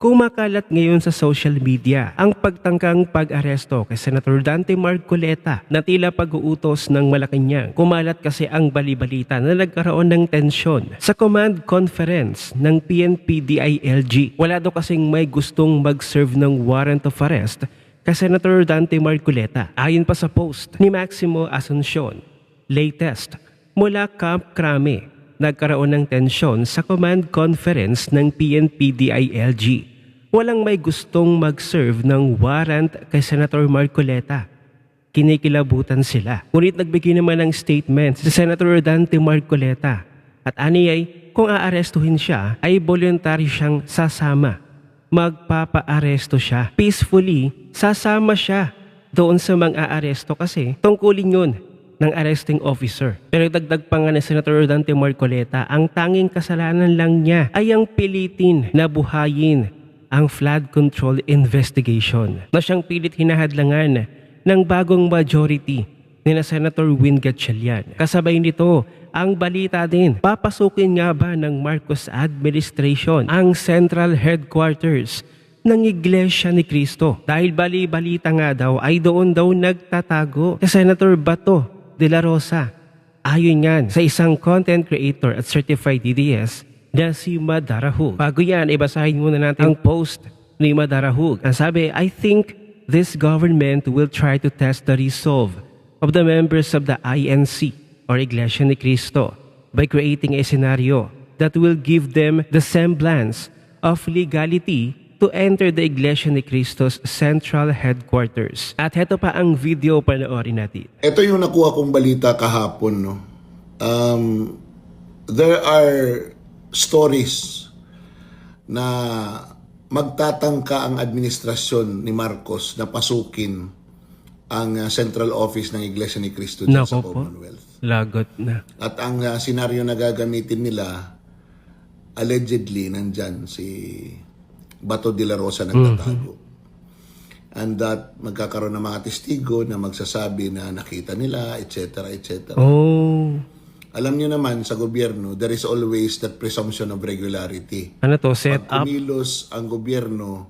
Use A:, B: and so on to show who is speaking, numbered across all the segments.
A: Kumakalat ngayon sa social media ang pagtangkang pag-aresto kay Senator Dante Marcoleta na tila pag-uutos ng Malacanang. Kumalat kasi ang balibalita na nagkaroon ng tensyon sa command conference ng PNP DILG. Wala daw kasing may gustong mag-serve ng warrant of arrest kay Senator Dante Marcoleta. Ayon pa sa post ni Maximo Asuncion, latest mula Camp Crame, nagkaroon ng tensyon sa command conference ng PNP DILG. Walang may gustong mag-serve ng warrant kay Senator Marcoleta. Kinikilabutan sila. Ngunit nagbigay naman ng statement si Senator Dante Marcoleta at aniyay kung aarestuhin siya ay voluntary siyang sasama. Magpapa-aresto siya. Peacefully, sasama siya doon sa mang-aaresto kasi tungkulin yun ng arresting officer. Pero dagdag pa nga ni Senator Dante Marcoleta, ang tanging kasalanan lang niya ay ang pilitin na buhayin ang flood control investigation na siyang pilit hinahadlangan ng bagong majority ni na Senator Win Gatchalian. Kasabay nito, ang balita din, papasukin nga ba ng Marcos administration ang central headquarters ng Iglesia ni Cristo? Dahil bali-balita nga daw ay doon daw nagtatago si Senator Bato de la Rosa. Ayon yan sa isang content creator at certified DDS na si Madarahug. Bago yan, ibasahin muna natin ang post ni Madarahug. Ang sabi, I think this government will try to test the resolve of the members of the INC or Iglesia ni Cristo by creating a scenario that will give them the semblance of legality to enter the Iglesia ni Cristo's central headquarters. At heto pa ang video, panoorin natin.
B: Ito yung nakuha kong balita kahapon. No? There are stories na magtatangka ang administrasyon ni Marcos na pasukin ang central office ng Iglesia ni Cristo dyan sa Commonwealth.
A: Lagot na.
B: At ang senaryo na gagamitin nila, allegedly, nandyan si Bato de la Rosa nagtatago. And that magkakaroon ng mga testigo na magsasabi na nakita nila, etc. etc.
A: Oh.
B: Alam niyo naman, sa gobyerno, there is always that presumption of regularity.
A: Ano to? Set
B: Pag
A: up?
B: kumilos ang gobyerno,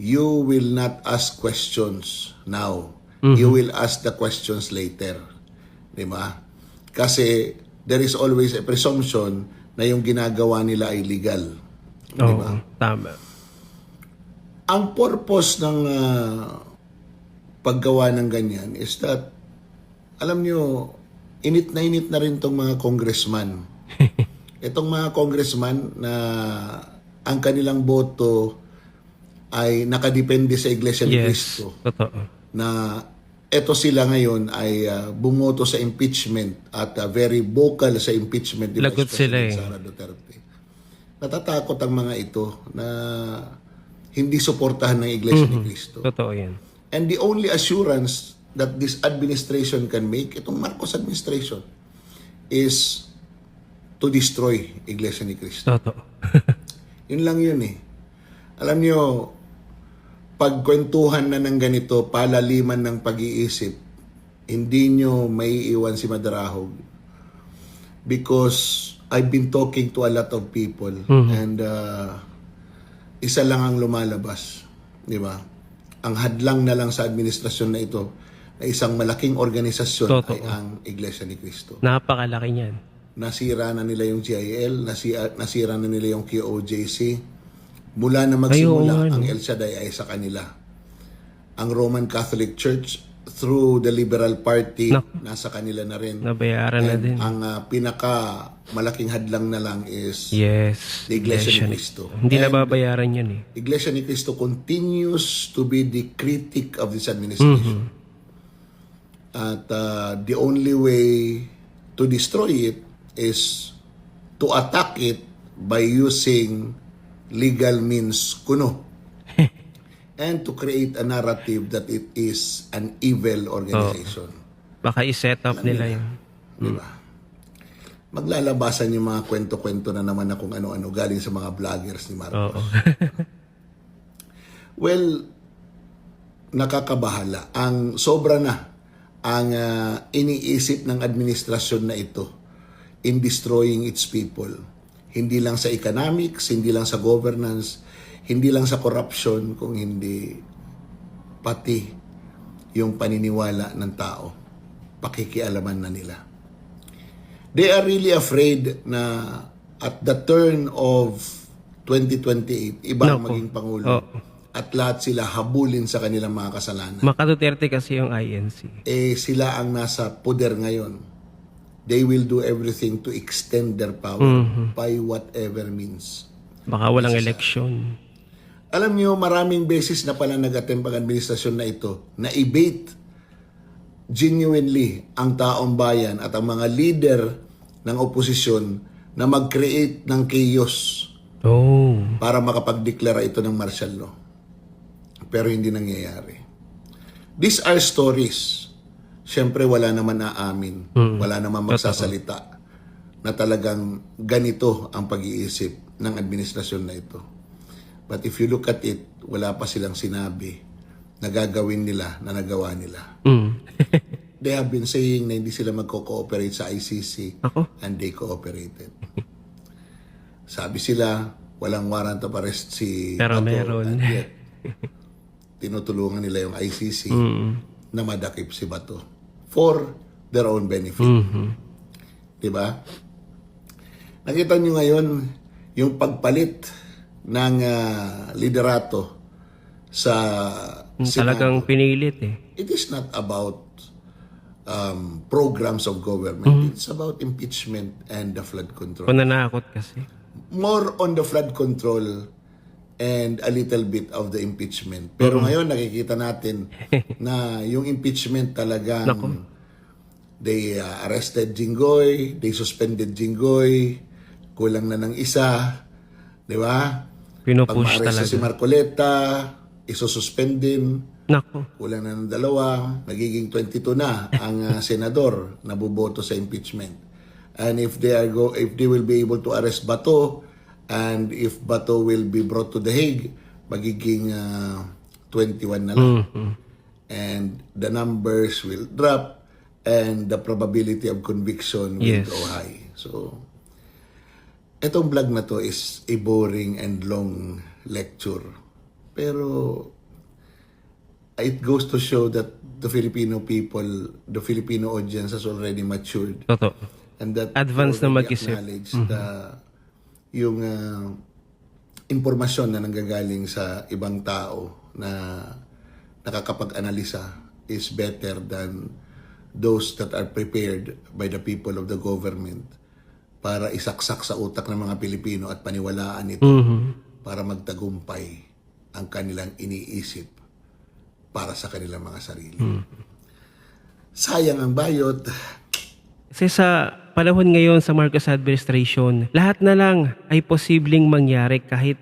B: you will not ask questions now. You will ask the questions later. Diba? Kasi there is always a presumption na yung ginagawa nila ay legal. Diba?
A: Tama.
B: Ang purpose ng paggawa ng ganyan is that, alam nyo, init na rin itong mga congressman. Itong mga congressman na ang kanilang boto ay nakadepende sa Iglesia ni Cristo.
A: Totoo.
B: Na eto sila ngayon ay bumoto sa impeachment at very vocal sa impeachment ni
A: Lagot
B: Vice
A: sila
B: President Sara Duterte. Natatakot ang mga ito na hindi suportahan ng Iglesia ni Cristo.
A: Totoo yan.
B: And the only assurance that this administration can make, itong Marcos administration, is to destroy Iglesia ni Cristo.
A: Totoo.
B: Yun lang yun eh. Alam nyo, pagkwentuhan na ng ganito, palaliman ng pag-iisip, hindi nyo maiiwan si Madarahog. Because I've been talking to a lot of people and isa lang ang lumalabas, di ba? Ang hadlang na lang sa administrasyon na ito na isang malaking organisasyon ay ang Iglesia ni Cristo.
A: Napakalaki niyan.
B: Nasira na nila yung GIL, nasira na nila yung QOJC. Mula na magsimula, ang El Shaddai ay sa kanila. Ang Roman Catholic Church, through the Liberal Party, nasa kanila na rin.
A: Nabayaran na din.
B: Ang pinaka malaking hadlang na lang is
A: Yes.
B: the Iglesia ni Cristo.
A: Hindi nababayaran yan eh.
B: Iglesia ni Cristo continues to be the critic of this administration. At the only way to destroy it is to attack it by using legal means kuno. And to create a narrative that it is an evil organization.
A: Baka i-set up nila yun.
B: Diba? Maglalabasan yung mga kwento-kwento na naman na kung ano-ano galing sa mga vloggers ni Marcos. Well, nakakabahala. Ang sobra na ang iniisip ng administrasyon na ito in destroying its people. Hindi lang sa economics, hindi lang sa governance, Hindi lang sa corruption, kung hindi pati yung paniniwala ng tao, pakikialaman na nila. They are really afraid na at the turn of 2028, iba ang
A: Nako.
B: maging Pangulo.
A: Oo.
B: At lahat sila habulin sa kanilang mga kasalanan.
A: Maka-Duterte kasi yung INC.
B: Sila ang nasa poder ngayon. They will do everything to extend their power by whatever means.
A: Baka walang eleksyon.
B: Alam niyo, maraming beses na pala nag-attempt ang administrasyon na ito na i-bait genuinely ang taong bayan at ang mga leader ng oposisyon na mag-create ng chaos
A: Oh.
B: para makapagdeklara ito ng martial law. Pero hindi nangyayari. These are stories. Siyempre, wala naman aamin. Wala naman magsasalita na talagang ganito ang pag-iisip ng administrasyon na ito. But if you look at it, wala pa silang sinabi na gagawin nila, na nagawa nila. They have been saying na hindi sila magko-cooperate sa ICC
A: Ako?
B: and they cooperated. Sabi sila, walang warrant of arrest si
A: Pero
B: Bato,
A: meron.
B: and yet, tinutulungan nila yung ICC na madakip si Bato for their own benefit. Diba? Nakita nyo ngayon yung pagpalit ng liderato sa
A: Talagang
B: Senado.
A: pinilit eh.
B: It is not about programs of government. It's about impeachment and the flood control.
A: Pananakot kasi.
B: More on the flood control and a little bit of the impeachment. Pero ngayon nakikita natin na yung impeachment talagang they arrested Jinggoy, they suspended Jinggoy, kulang na ng isa, di ba? Pag
A: Pinupush
B: ma-arrest
A: talaga.
B: si Marcoleta, isususpend din,
A: Nako.
B: kulang na ng dalawa, magiging 22 na ang senador na buboto sa impeachment. And if they will be able to arrest Bato, and if Bato will be brought to The Hague, magiging 21 na lang. And the numbers will drop, and the probability of conviction will
A: Yes.
B: go high. So, etong vlog na to is a boring and long lecture. Pero, it goes to show that the Filipino people, the Filipino audience has already matured.
A: Totoo.
B: And that
A: Advance na
B: already
A: mag-isip.
B: acknowledge yung impormasyon na nanggagaling sa ibang tao na nakakapag-analisa is better than those that are prepared by the people of the government para isaksak sa utak ng mga Pilipino at paniwalaan ito para magtagumpay ang kanilang iniisip para sa kanilang mga sarili. Sayang ang bayot.
A: Kasi sa panahon ngayon sa Marcos administration, lahat na lang ay posibleng mangyari kahit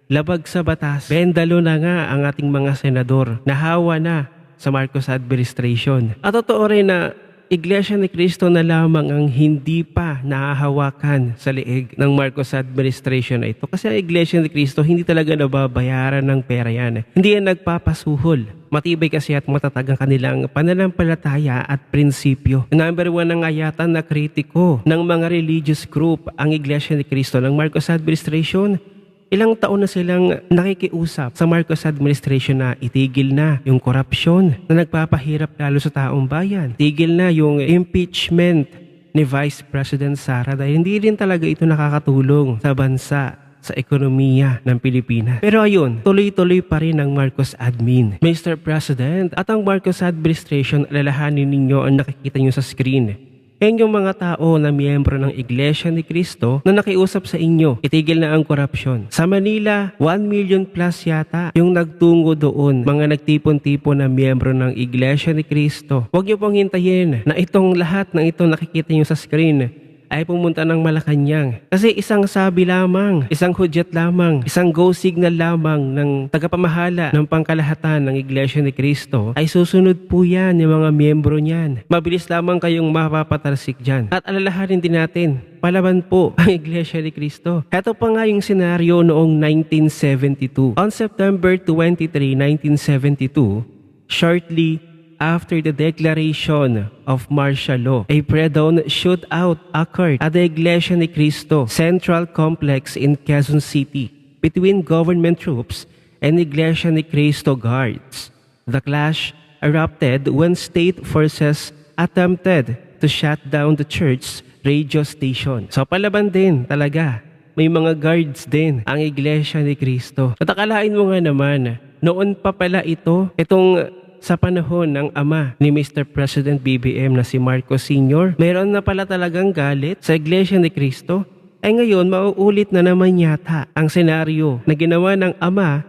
A: labag sa batas. Bendalo na nga ang ating mga senador. Nahawa na sa Marcos administration. At totoo rin na Iglesia ni Cristo na lamang ang hindi pa nahahawakan sa leeg ng Marcos administration na ito. Kasi ang Iglesia ni Cristo hindi talaga nababayaran ng pera yan. Hindi yan nagpapasuhol. Matibay kasi at matatag ang kanilang pananampalataya at prinsipyo. Number 1 na nga yata na kritiko ng mga religious group ang Iglesia ni Cristo ng Marcos administration. Ilang taon na silang nakikiusap sa Marcos administration na itigil na yung korupsyon na nagpapahirap lalo sa taong bayan. Tigil na yung impeachment ni Vice President Sara dahil hindi rin talaga ito nakakatulong sa bansa, sa ekonomiya ng Pilipinas. Pero ayun, tuloy-tuloy pa rin ang Marcos admin. Mr. President, at ang Marcos administration, alalahanin ninyo ang nakikita nyo sa screen. Yan yung mga tao na miyembro ng Iglesia ni Cristo na nakiusap sa inyo, itigil na ang korupsyon. Sa Manila, 1 million plus yata yung nagtungo doon, mga nagtipon-tipon na miyembro ng Iglesia ni Cristo. Huwag niyo pong hintayin na itong lahat ng ito nakikita niyo sa screen ay pumunta ng Malacanang. Kasi isang sabi lamang, isang hudyat lamang, isang go signal lamang ng tagapamahala ng pangkalahatan ng Iglesia ni Cristo ay susunod po yan yung mga miyembro niyan. Mabilis lamang kayong mapapatarsik dyan. At alalahanin din natin, palaban po ang Iglesia ni Cristo. Ito pa nga yung senaryo noong 1972. On September 23, 1972, shortly after the declaration of martial law, a pre-dawn shootout occurred at the Iglesia ni Cristo Central Complex in Quezon City. between government troops and Iglesia ni Cristo guards. The clash erupted when state forces attempted to shut down the church's radio station. So palaban din talaga. May mga guards din ang Iglesia ni Cristo. At akalain mo nga naman, noon pa pala itong sa panahon ng ama ni Mr. President BBM na si Marcos Sr., meron na pala talagang galit sa Iglesia ni Cristo. Ay ngayon, mauulit na naman yata ang senaryo na ginawa ng ama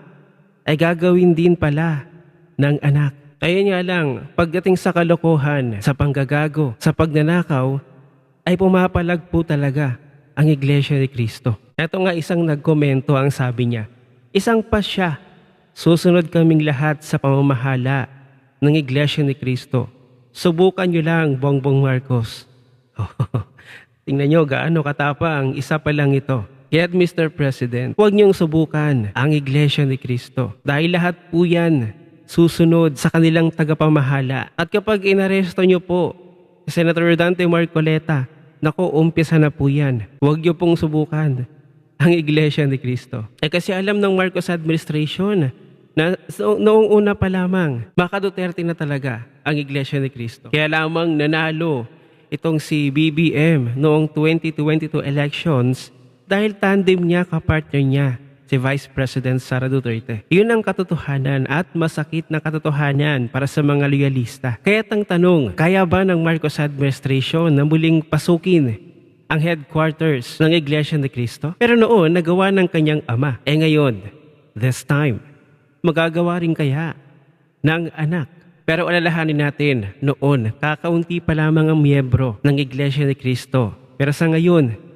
A: ay gagawin din pala ng anak. Ayun nga lang, pagdating sa kalokohan, sa panggagago, sa pagnanakaw, ay pumapalag po talaga ang Iglesia ni Cristo. Ito nga isang nagkomento ang sabi niya, isang pasya, susunod kaming lahat sa pamamahala ng Iglesia ni Cristo. Subukan nyo lang, Bongbong Marcos. Tingnan nyo gaano katapang, isa pa lang ito. Kaya't Mr. President, huwag niyong subukan ang Iglesia ni Cristo. Dahil lahat po yan susunod sa kanilang tagapamahala. At kapag inaresto nyo po si Senator Dante Marcoleta, naku, umpisa na po yan. Huwag niyo pong subukan ang Iglesia ni Cristo. Kasi alam ng Marcos administration na noong una pa lamang, baka Duterte na talaga ang Iglesia ni Cristo. Kaya lamang nanalo itong si BBM noong 2022 elections dahil tandem niya, kapartner niya, si Vice President Sara Duterte. Yun ang katotohanan at masakit na katotohanan para sa mga loyalista. Kaya't ang tanong, kaya ba ng Marcos administration na muling pasukin ang headquarters ng Iglesia ni Cristo? Pero noon, nagawa ng kanyang ama. Ngayon, this time, magagawa rin kaya ng anak? Pero alalahanin natin, noon, kakaunti pa lamang ang miyembro ng Iglesia ni Cristo. Pero sa ngayon,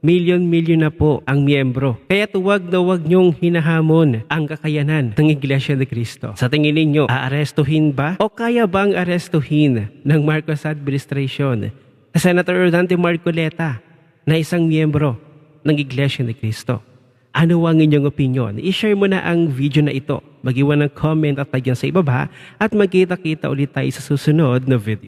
A: milyon-milyon na po ang miyembro. Kaya huwag na huwag niyong hinahamon ang kakayanan ng Iglesia ni Cristo. Sa tingin ninyo, aarestuhin ba? O kaya bang arestuhin ng Marcos administration si Senator Dante Marcoleta na isang miyembro ng Iglesia ni Cristo? Ano ang inyong opinion? I-share mo na ang video na ito. Mag-iwan ng comment at tagyan sa ibaba at magkita-kita ulit tayo sa susunod na video.